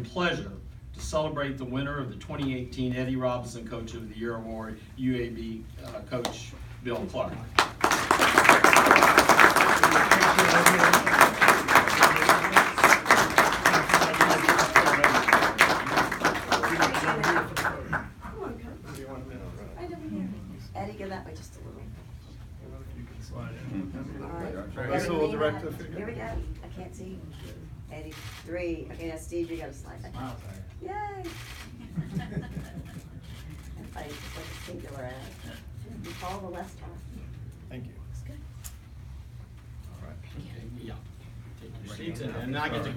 and pleasure to celebrate the winner of the 2018 Eddie Robinson Coach of the Year Award, UAB Coach Bill Clark. Eddie, go that way just a little. You can slide in. All right. This little director figure. Here we go. I can't see. Eddie, 3. Okay, now Steve, you gotta slide back. Yay! That fight is just like a singular ad. You follow the left arm. Thank you. It's good. All right. Okay, yeah. Take your seats, and I get to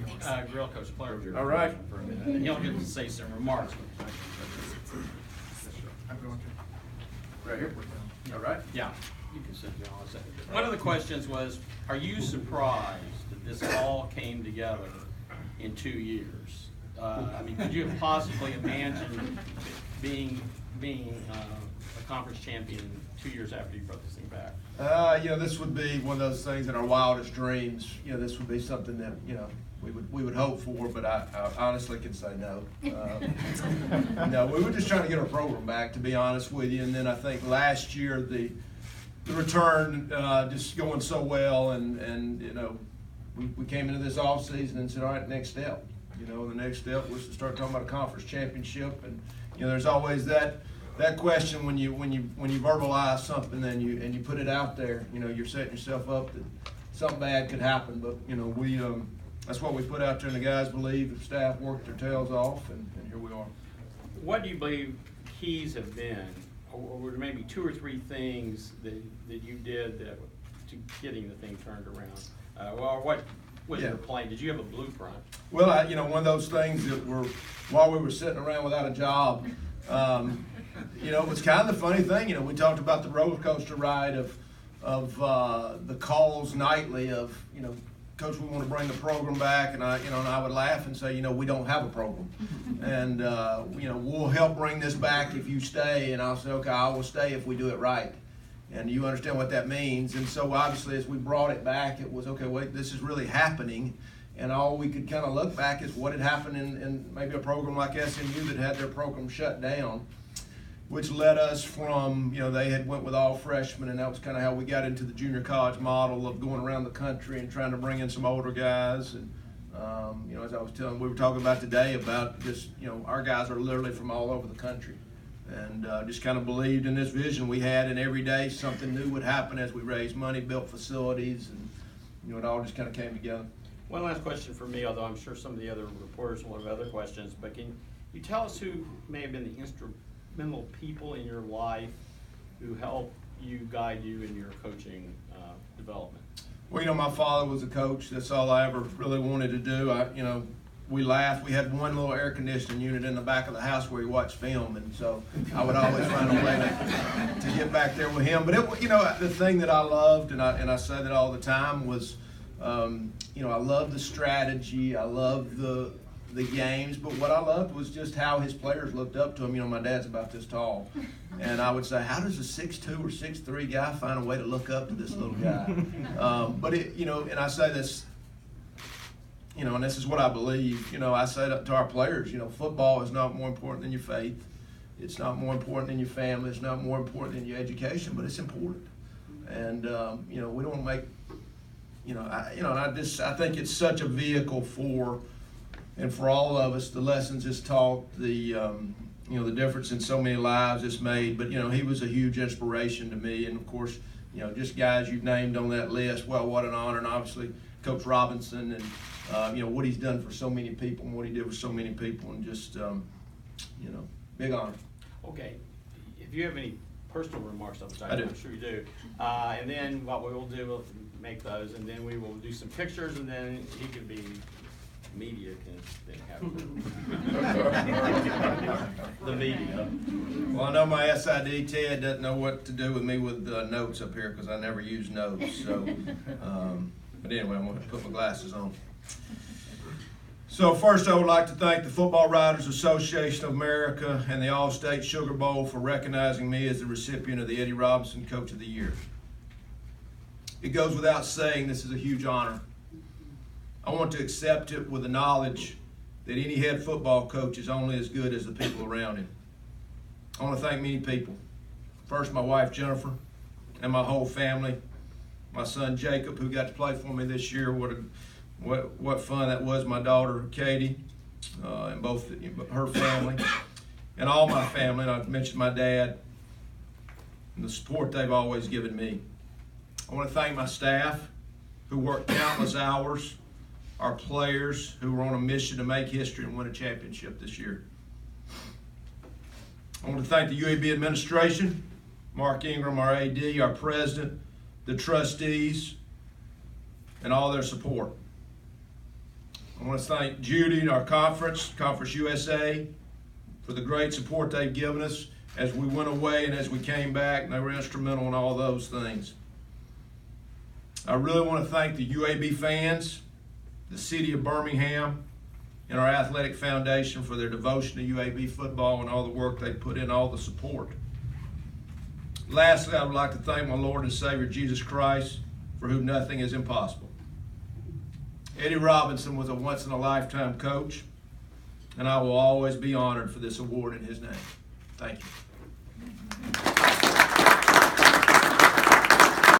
grill Coach Clark All right. for a minute. And he'll get to say some remarks. I'm going to. Right here? All right. Yeah, you can sit down a second. One of the questions was, are you surprised that this all came together in 2 years? I mean, could you have possibly imagined being a conference champion 2 years after you brought this thing back? This would be one of those things in our wildest dreams. This would be something that, we would hope for, but I honestly can say no. No, we were just trying to get our program back, to be honest with you. And then I think last year the return just going so well, and we came into this off season and said, all right, next step. The next step was to start talking about a conference championship, and there's always that question when you verbalize something and you put it out there. You're setting yourself up that something bad could happen, but we. That's what we put out there, and the guys believe. The staff worked their tails off, and here we are. What do you believe keys have been, or were there maybe 2 or 3 things that you did to getting the thing turned around? What was your plan? Did you have a blueprint? Well, one of those things that while we were sitting around without a job, it was kind of the funny thing. We talked about the roller coaster ride of the calls nightly of, Coach, we want to bring the program back, and I would laugh and say, we don't have a program, and we'll help bring this back if you stay. And I'll say, okay, I will stay if we do it right, and you understand what that means. And so obviously, as we brought it back, it was okay. Wait, this is really happening, and all we could kind of look back is what had happened in maybe a program like SMU that had their program shut down, which led us from, they had went with all freshmen, and that was kind of how we got into the junior college model of going around the country and trying to bring in some older guys. And, as I was telling, we were talking about today about just, our guys are literally from all over the country. And just kind of believed in this vision we had, and every day something new would happen as we raised money, built facilities, and, it all just kind of came together. One last question for me, although I'm sure some of the other reporters will have other questions, but can you tell us who may have been the instrumental people in your life who helped you, guide you in your coaching development? Well, my father was a coach. That's all I ever really wanted to do. We laughed. We had one little air conditioning unit in the back of the house where he watched film, and so I would always find a way to get back there with him. But the thing that I loved, and I say that all the time, was I loved the strategy. I loved the games, but what I loved was just how his players looked up to him. My dad's about this tall, and I would say, how does a 6'2" or 6'3" guy find a way to look up to this little guy? But and I say this, and this is what I believe. I say to our players, football is not more important than your faith. It's not more important than your family. It's not more important than your education, but it's important. And we don't make, I think it's such a vehicle for all of us, the lessons it's taught, the difference in so many lives it's made. But he was a huge inspiration to me, and of course, just guys you've named on that list. Well, what an honor, and obviously Coach Robinson, and what he's done for so many people, and what he did for so many people, and just big honor. Okay, if you have any personal remarks on the side, I do. I'm sure you do. And then what we will do, we'll make those, and then we will do some pictures, and then he can be. Media can then have the media. Well, I know my SID Ted doesn't know what to do with me with notes up here because I never use notes. So, but anyway, I'm going to put my glasses on. So first, I would like to thank the Football Writers Association of America and the All-State Sugar Bowl for recognizing me as the recipient of the Eddie Robinson Coach of the Year. It goes without saying this is a huge honor. I want to accept it with the knowledge that any head football coach is only as good as the people around him. I want to thank many people. First, my wife Jennifer and my whole family. My son Jacob, who got to play for me this year. What fun that was. My daughter Katie, and both her family, and all my family. And I've mentioned my dad and the support they've always given me. I want to thank my staff, who worked countless hours, our players who were on a mission to make history and win a championship this year. I want to thank the UAB administration, Mark Ingram, our AD, our president, the trustees, and all their support. I want to thank Judy and our Conference USA, for the great support they've given us as we went away and as we came back, and they were instrumental in all those things. I really want to thank the UAB fans, the city of Birmingham, and our athletic foundation for their devotion to UAB football and all the work they put in, all the support. Lastly, I would like to thank my Lord and Savior Jesus Christ, for whom nothing is impossible. Eddie Robinson was a once-in-a-lifetime coach, and I will always be honored for this award in his name. Thank you.